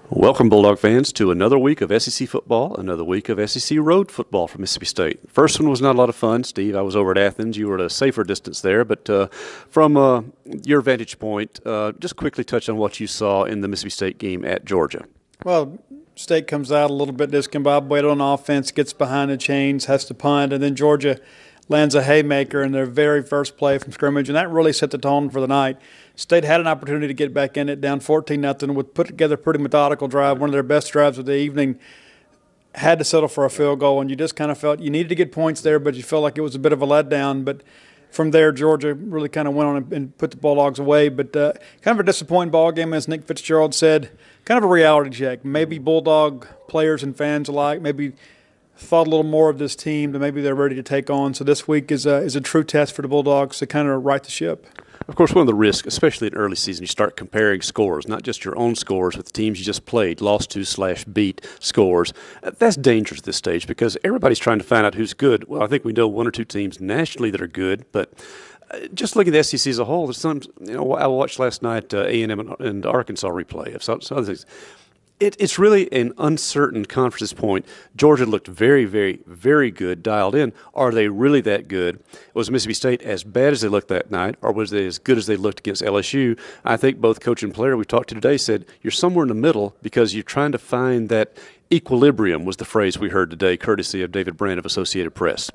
Welcome, Bulldog fans, to another week of SEC football, another week of SEC road football from Mississippi State. First one was not a lot of fun, Steve. I was over at Athens. You were at a safer distance there. But from your vantage point, just quickly touch on what you saw in the Mississippi State game at Georgia. Well, State comes out a little bit discombobulated on offense, gets behind the chains, has to punt, and then Georgia lands a haymaker in their very first play from scrimmage, and that really set the tone for the night. State had an opportunity to get back in it, down 14-0, would put together a pretty methodical drive, one of their best drives of the evening, had to settle for a field goal, and you just kind of felt you needed to get points there, but you felt like it was a bit of a letdown. But from there, Georgia really kind of went on and put the Bulldogs away. But kind of a disappointing ball game, as Nick Fitzgerald said, kind of a reality check. Maybe Bulldog players and fans alike maybe thought a little more of this team than maybe they're ready to take on. So this week is a true test for the Bulldogs to kind of right the ship. Of course, one of the risks, especially in early season, you start comparing scores, not just your own scores with the teams you just played, lost to / beat scores. That's dangerous at this stage because everybody's trying to find out who's good. Well, I think we know one or two teams nationally that are good, but just looking at the SEC as a whole, there's some. I watched last night A&M and Arkansas replay of some other things. It's really an uncertain conference at this point. Georgia looked very, very, very good, dialed in. Are they really that good? Was Mississippi State as bad as they looked that night, or was they as good as they looked against LSU? I think both coach and player we talked to today said you're somewhere in the middle because you're trying to find that equilibrium was the phrase we heard today, courtesy of David Brand of Associated Press.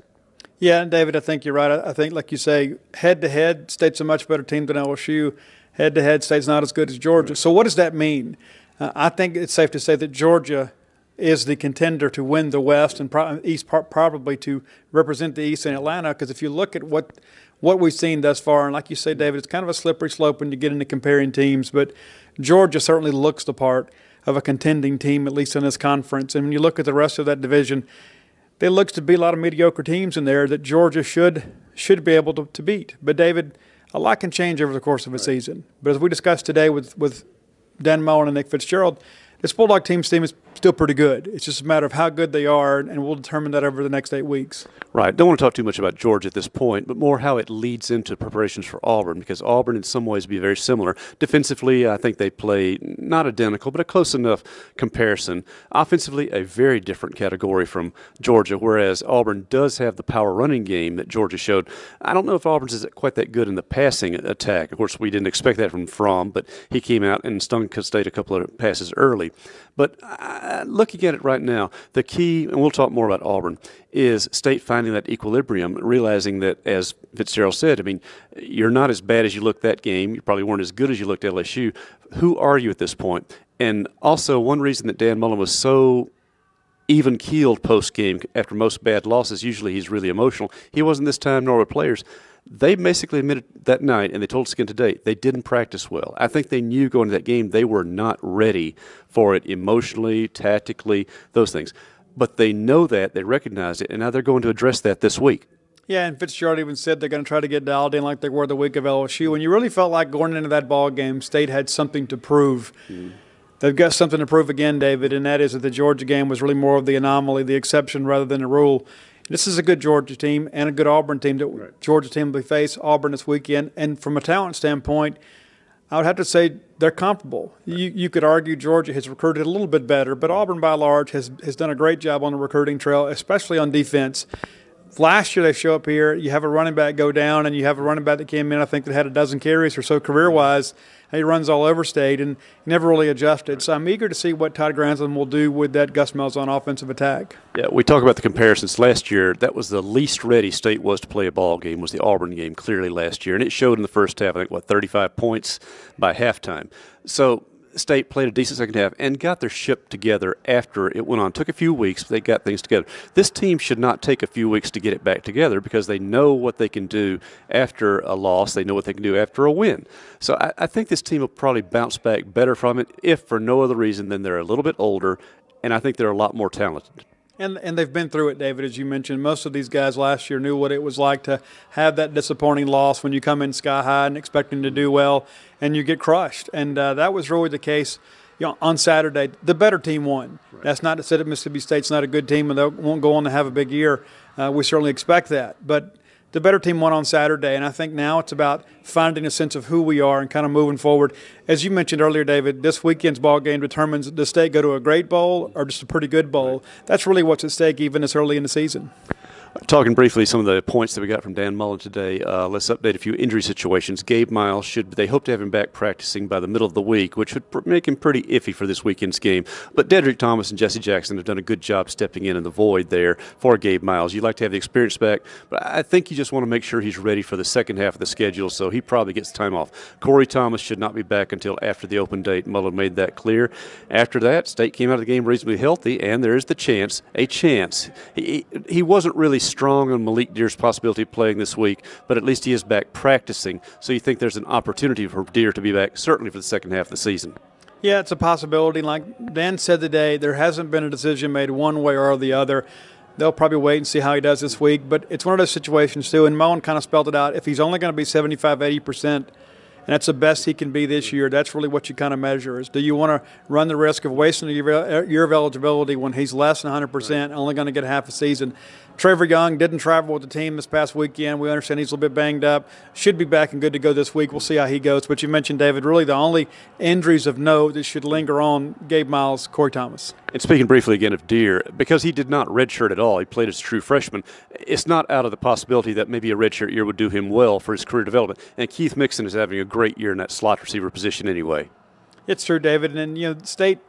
Yeah, David, I think you're right. I think, like you say, head-to-head, State's a much better team than LSU. Head-to-head, State's not as good as Georgia. So what does that mean? I think it's safe to say that Georgia is the contender to win the West and East, probably to represent the East in Atlanta. Because if you look at what we've seen thus far, and like you say, David, it's kind of a slippery slope when you get into comparing teams. But Georgia certainly looks the part of a contending team, at least in this conference. And when you look at the rest of that division, there looks to be a lot of mediocre teams in there that Georgia should be able to beat. But, David, a lot can change over the course of a season. But as we discussed today with Dan Mullen and Nick Fitzgerald, this Bulldog team is still pretty good. It's just a matter of how good they are, and we'll determine that over the next 8 weeks. Right. Don't want to talk too much about Georgia at this point, but more how it leads into preparations for Auburn, because Auburn in some ways be very similar. Defensively, I think they play not identical, but a close enough comparison. Offensively, a very different category from Georgia, whereas Auburn does have the power running game that Georgia showed. I don't know if Auburn's is quite that good in the passing attack. Of course, we didn't expect that from Fromm, but he came out and stung State a couple of passes early. But looking at it right now, the key, and we'll talk more about Auburn, is State finding that equilibrium, realizing that, as Fitzgerald said, I mean, you're not as bad as you looked that game. You probably weren't as good as you looked at LSU. Who are you at this point? And also, one reason that Dan Mullen was so even-keeled post-game after most bad losses, usually he's really emotional. He wasn't this time, nor were players. They basically admitted that night, and they told us again today, they didn't practice well. I think they knew going to that game they were not ready for it emotionally, tactically, those things. But they know that, they recognize it, and now they're going to address that this week. Yeah, and Fitzgerald even said they're going to try to get dialed in like they were the week of LSU. And you really felt like going into that ball game, State had something to prove. They've got something to prove again, David, and that is that the Georgia game was really more of the anomaly, the exception rather than the rule. This is a good Georgia team and a good Auburn team that Georgia team will face Auburn this weekend. And from a talent standpoint, I would have to say they're comparable. You could argue Georgia has recruited a little bit better, but Auburn by large has done a great job on the recruiting trail, especially on defense. Last year they show up here, you have a running back go down, and you have a running back that came in, I think, that had a dozen carries or so career-wise. He runs all over State and never really adjusted. So I'm eager to see what Todd Grantham will do with that Gus Malzahn offensive attack. Yeah, we talk about the comparisons. Last year, that was the least ready State was to play a ball game, was the Auburn game clearly last year. And it showed in the first half, I think, 35 points by halftime. So State played a decent second half and got their ship together after it went on. Took a few weeks, but they got things together. This team should not take a few weeks to get it back together because they know what they can do after a loss. They know what they can do after a win. So I think this team will probably bounce back better from it, if for no other reason than they're a little bit older, and I think they're a lot more talented. And they've been through it, David, as you mentioned. Most of these guys last year knew what it was like to have that disappointing loss when you come in sky high and expecting to do well, and you get crushed. And that was really the case. On Saturday, the better team won. Right. That's not to say that Mississippi State's not a good team and they won't go on to have a big year. We certainly expect that. But The better team won on Saturday, and I think now it's about finding a sense of who we are and kind of moving forward. As you mentioned earlier, David, this weekend's ball game determines does State go to a great bowl or just a pretty good bowl. That's really what's at stake even this early in the season. Talking briefly some of the points that we got from Dan Mullen today, let's update a few injury situations. Gabe Miles, they hope to have him back practicing by the middle of the week, which would make him pretty iffy for this weekend's game. But Dedrick Thomas and Jesse Jackson have done a good job stepping in the void there for Gabe Miles. You'd like to have the experience back, but I think you just want to make sure he's ready for the second half of the schedule, so he probably gets time off. Corey Thomas should not be back until after the open date. Mullen made that clear. After that, State came out of the game reasonably healthy, and there is a chance. He wasn't really strong on Malik Deer's possibility of playing this week, but at least he is back practicing. So you think there's an opportunity for Deer to be back, certainly for the second half of the season. Yeah, it's a possibility. Like Dan said today, there hasn't been a decision made one way or the other. They'll probably wait and see how he does this week, but it's one of those situations too, and Mullen kind of spelled it out. If he's only going to be 75, 80%, and that's the best he can be this year, that's really what you kind of measure is, do you want to run the risk of wasting a year of eligibility when he's less than 100%, only going to get half a season? Trevor Young didn't travel with the team this past weekend. We understand he's a little bit banged up. Should be back and good to go this week. We'll see how he goes. But you mentioned, David, really the only injuries of note that should linger on Gabe Miles, Corey Thomas. And speaking briefly again of Deer, because he did not redshirt at all, he played as a true freshman, it's not out of the possibility that maybe a redshirt year would do him well for his career development. And Keith Mixon is having a great year in that slot receiver position anyway. It's true, David. And, State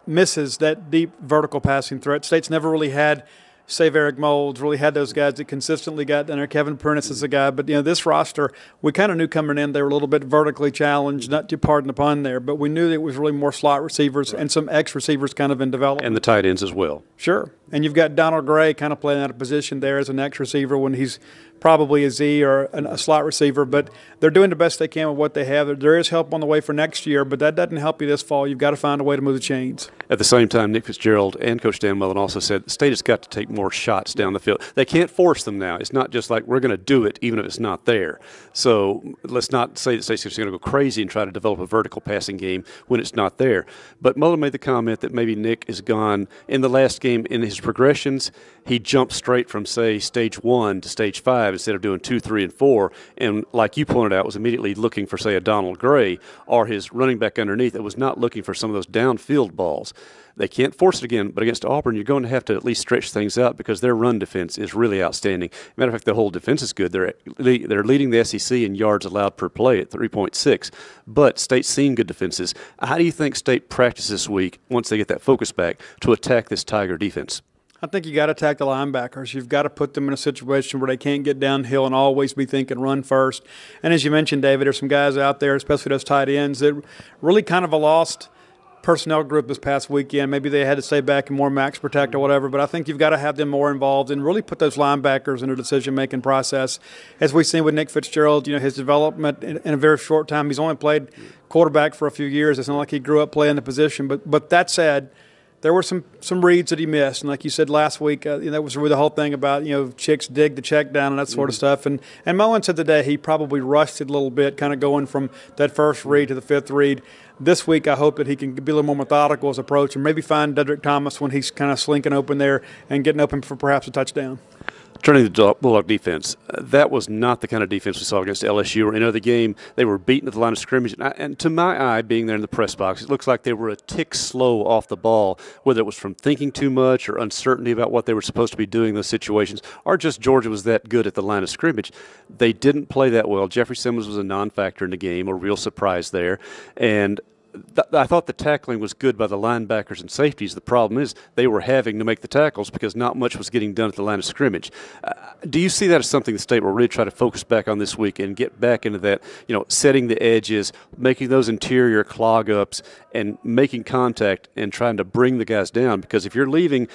misses that deep vertical passing threat. State's never really had – save Eric Moulds, really had those guys that consistently got in there. Kevin Prentice is a guy. But, this roster, we kind of knew coming in they were a little bit vertically challenged, not to pardon the pun there, but we knew that it was really more slot receivers and some X receivers kind of in development. And the tight ends as well. Sure. And you've got Donald Gray kind of playing out of position there as an X receiver when he's probably a Z or a slot receiver. But they're doing the best they can with what they have. There is help on the way for next year, but that doesn't help you this fall. You've got to find a way to move the chains. At the same time, Nick Fitzgerald and Coach Dan Mullen also said the State has got to take more shots down the field. They can't force them now. It's not just like we're going to do it even if it's not there. So let's not say that State's going to go crazy and try to develop a vertical passing game when it's not there. But Mullen made the comment that maybe Nick is gone. In the last game, in his progressions, he jumped straight from, say, stage 1 to stage 5 instead of doing 2, 3, and 4. And like you pointed out, was immediately looking for, say, a Donald Gray or his running back underneath that was not looking for some of those downfield balls. They can't force it again, but against Auburn, you're going to have to at least stretch things out because their run defense is really outstanding. Matter of fact, the whole defense is good. They're leading the SEC in yards allowed per play at 3.6, but State's seen good defenses. How do you think State practices this week, once they get that focus back, to attack this Tiger defense? I think you got to attack the linebackers. You've got to put them in a situation where they can't get downhill and always be thinking run first. And as you mentioned, David, there's some guys out there, especially those tight ends, that really kind of a lost personnel group this past weekend. Maybe they had to stay back and more max protect or whatever, but I think you've got to have them more involved and really put those linebackers in a decision-making process. As we've seen with Nick Fitzgerald, his development in a very short time, he's only played quarterback for a few years. It's not like he grew up playing the position. But that said, there were some reads that he missed. And like you said last week, that was really the whole thing about, chicks dig the check down and that sort of stuff. And Mullen said today he probably rushed it a little bit, kind of going from that first read to the fifth read. This week, I hope that he can be a little more methodical as approach and maybe find Dedrick Thomas when he's kind of slinking open there and getting open for perhaps a touchdown. Turning to the Bulldog defense, that was not the kind of defense we saw against LSU or any other game. They were beaten at the line of scrimmage. And to my eye, being there in the press box, it looks like they were a tick slow off the ball, whether it was from thinking too much or uncertainty about what they were supposed to be doing in those situations, or just Georgia was that good at the line of scrimmage. They didn't play that well. Jeffrey Simmons was a non-factor in the game, a real surprise there. And I thought the tackling was good by the linebackers and safeties. The problem is they were having to make the tackles because not much was getting done at the line of scrimmage. Do you see that as something the State will really try to focus back on this week and get back into that, setting the edges, making those interior clog-ups, and making contact and trying to bring the guys down? Because if you're leaving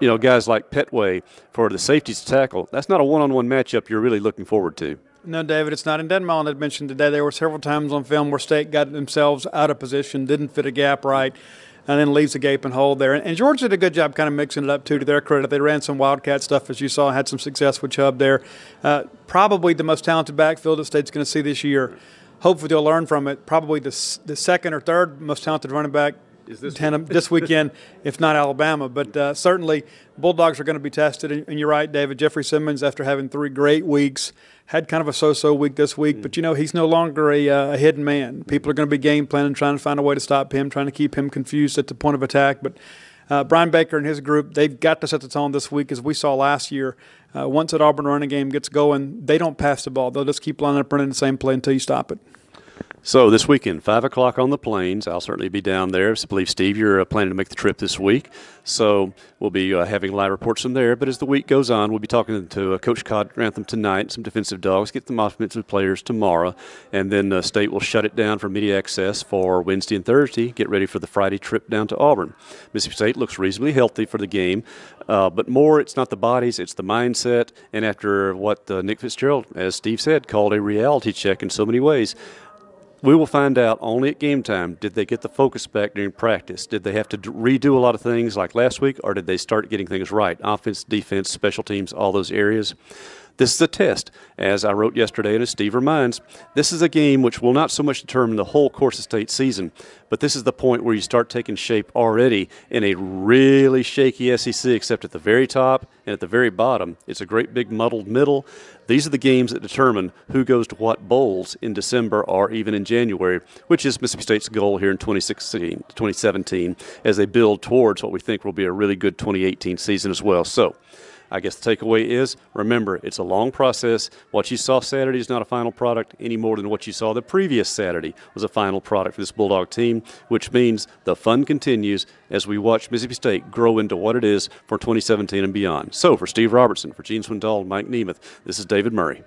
guys like Petway for the safeties to tackle, that's not a one-on-one matchup you're really looking forward to. No, David, it's not. And Dan Mullen had mentioned today there were several times on film where State got themselves out of position, didn't fit a gap right, and then leaves a gaping hole there. And Georgia did a good job kind of mixing it up, too, to their credit. They ran some Wildcat stuff, as you saw, had some success with Chubb there. Probably the most talented backfield that State's going to see this year. Hopefully they'll learn from it. Probably the second or third most talented running back this weekend, if not Alabama. But certainly, Bulldogs are going to be tested. And you're right, David. Jeffrey Simmons, after having 3 great weeks, had kind of a so-so week this week. But, he's no longer a hidden man. People are going to be game planning, trying to find a way to stop him, trying to keep him confused at the point of attack. But Brian Baker and his group, they've got to set the tone this week, as we saw last year. Once that Auburn running game gets going, they don't pass the ball. They'll just keep lining up running the same play until you stop it. So this weekend, 5 o'clock on the Plains. I'll certainly be down there. I believe, Steve, you're planning to make the trip this week. So we'll be having live reports from there. But as the week goes on, we'll be talking to Coach Grantham tonight, some defensive dogs, get some offensive players tomorrow. And then State will shut it down for media access for Wednesday and Thursday, get ready for the Friday trip down to Auburn. Mississippi State looks reasonably healthy for the game. But more, it's not the bodies, it's the mindset. And after what Nick Fitzgerald, as Steve said, called a reality check in so many ways, we will find out only at game time, did they get the focus back during practice? Did they have to redo a lot of things like last week, or did they start getting things right? Offense, defense, special teams, all those areas. This is a test. As I wrote yesterday, and as Steve reminds, this is a game which will not so much determine the whole course of State season, but this is the point where you start taking shape already in a really shaky SEC, except at the very top and at the very bottom. It's a great big muddled middle. These are the games that determine who goes to what bowls in December or even in January, which is Mississippi State's goal here in 2017 as they build towards what we think will be a really good 2018 season as well. So I guess the takeaway is, remember, it's a long process. What you saw Saturday is not a final product any more than what you saw the previous Saturday was a final product for this Bulldog team, which means the fun continues as we watch Mississippi State grow into what it is for 2017 and beyond. So for Steve Robertson, for Gene Swindoll, Mike Nemeth, this is David Murray.